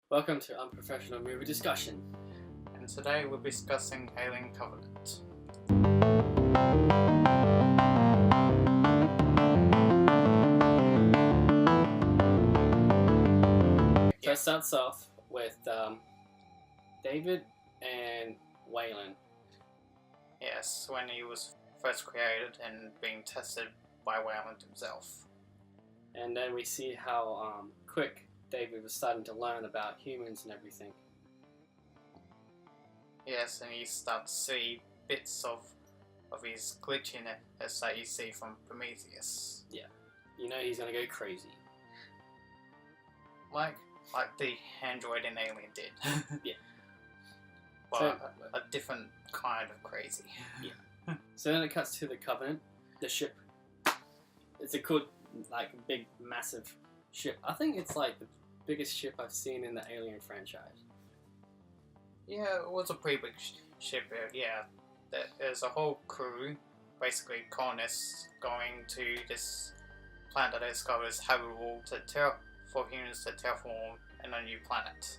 Welcome to Unprofessional Movie Discussion. And today we'll be discussing Alien Covenant. So it starts off with David and Waylon. Yes, when he was first created and being tested by Wayland himself. And then we see how quick David was starting to learn about humans and everything. Yes, and you start to see bits of his glitchiness that you see from Prometheus. Yeah. You know he's gonna go crazy. Like the android in Alien did. Yeah. But So, a different kind of crazy. Yeah. So then it cuts to the Covenant, the ship. It's a cool, like, big, massive ship. I think it's like the biggest ship I've seen in the Alien franchise. Yeah, it was a pretty big ship. Yeah, there's a whole crew, basically colonists, going to this planet that they discovered is habitable for humans to terraform in a new planet.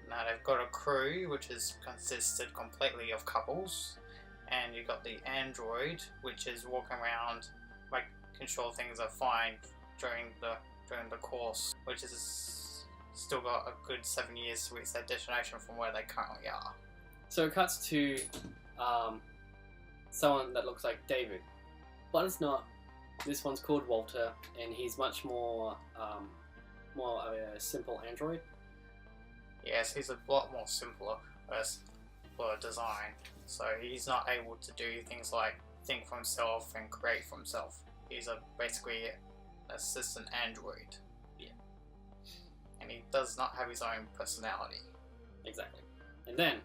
Now they've got a crew which is consisted completely of couples, and you've got the android which is walking around making sure things are fine during the course, which is still got a good 7 years to reach their destination from where they currently are. So it cuts to someone that looks like David, but it's not. This one's called Walter, and he's much more more of a simple android. Yes, he's a lot more simpler for design, so he's not able to do things like think for himself and create for himself. He's basically an assistant android. Yeah. And he does not have his own personality. Exactly. And then,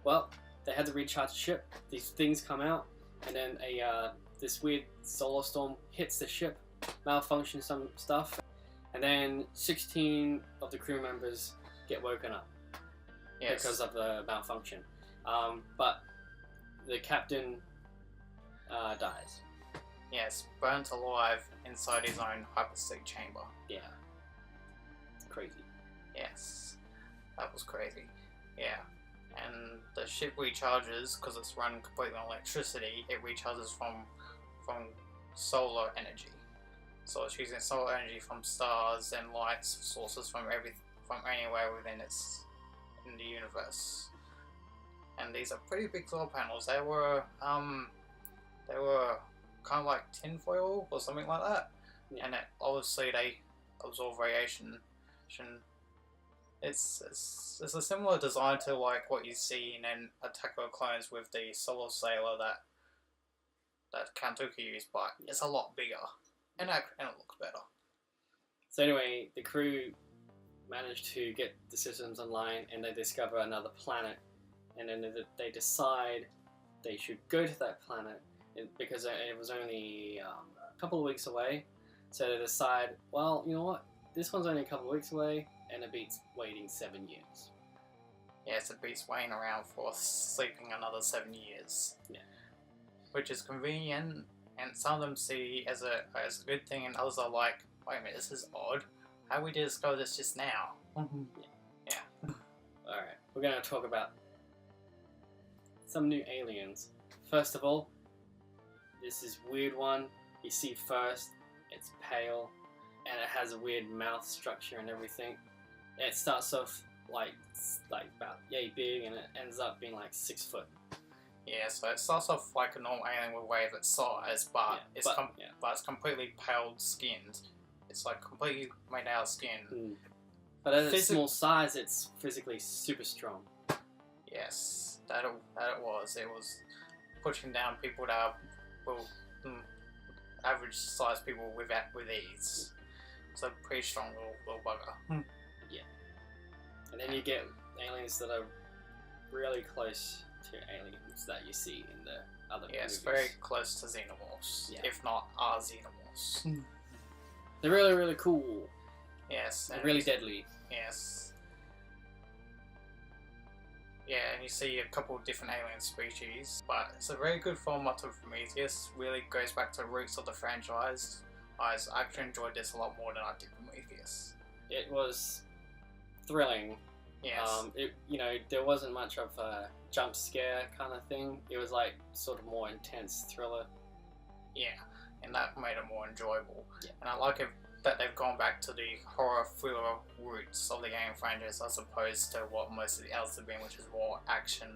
well, they had to recharge the ship. These things come out, and then this weird solar storm hits the ship, malfunctions some stuff, and then 16 of the crew members get woken up. Yes. Because of the malfunction. But the captain dies. Yes, burnt alive inside his own hypersleep chamber. Yeah. It's crazy. Yes, that was crazy. Yeah, and the ship recharges because it's run completely on electricity. It recharges from solar energy. So it's using solar energy from stars and light sources from anywhere within in the universe. And these are pretty big solar panels. They were kind of like tinfoil or something like that. Yeah. And obviously they absorb radiation. It's a similar design to like what you see in Attack of the Clones with the solar sailor that Count Dooku used, but it's a lot bigger and it looks better. So anyway, the crew managed to get the systems online, and they discover another planet, and then they decide they should go to that planet because it was only a couple of weeks away. So they decide, well, you know what, this one's only a couple of weeks away, and it beats waiting 7 years. Yes, it beats waiting around for sleeping another 7 years. Yeah. Which is convenient, and some of them see as a good thing, and others are like, wait a minute, this is odd. How we discover this just now? Yeah. Alright, we're going to talk about some new aliens. First of all, this is weird one. You see first, it's pale, and it has a weird mouth structure and everything. It starts off like about yay big, and it ends up being like 6 foot. Yeah, so it starts off like a normal alien with way of its size, but it's completely pale skinned. It's like completely made out of skin. But at its small size, it's physically super strong. Yes, that it was. It was pushing down people that are average sized people with ease. It's a pretty strong little bugger. Yeah. And then you get aliens that are really close to aliens that you see in the other movies. Yes, very close to xenomorphs, if not are xenomorphs. They're really, really cool. Yes. And really deadly. Yes. Yeah, and you see a couple of different alien species, but it's a very good follow-up to Prometheus. Really goes back to the roots of the franchise. I actually enjoyed this a lot more than I did Prometheus. It was thrilling. Yes. There wasn't much of a jump scare kind of thing. It was like sort of more intense thriller. Yeah, and that made it more enjoyable. Yeah. And I like it that they've gone back to the horror thriller roots of the game franchise as opposed to what most of the others have been, which is more action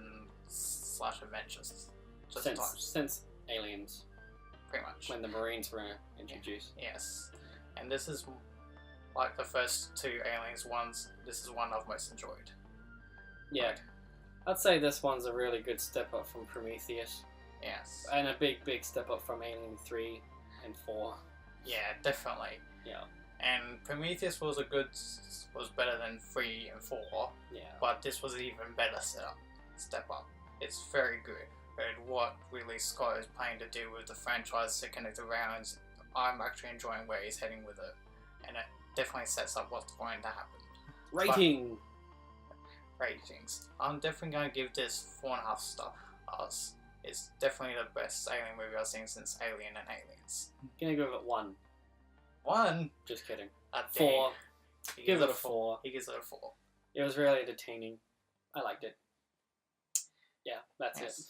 / adventures. Since Aliens, pretty much. when the Marines were introduced. Yes, and this is like the first two Aliens ones. This is one I've most enjoyed. Yeah, Right. I'd say this one's a really good step up from Prometheus, Yes. and a big step up from Alien 3 and 4. Yeah, definitely. Yeah. And Prometheus was better than 3 and 4, Yeah. but this was an even better step up. It's very good. And what really Scott is planning to do with the franchise sticking it around, I'm actually enjoying where he's heading with it. And it definitely sets up what's going to happen. Rating. Ratings. I'm definitely going to give this 4.5 stars. It's definitely the best alien movie I've seen since Alien and Aliens. Gonna give it 1. 1? Just kidding. A 4. He Give gives it a 4. He gives it a 4. It was really entertaining. I liked it. Yeah, that's Yes. it.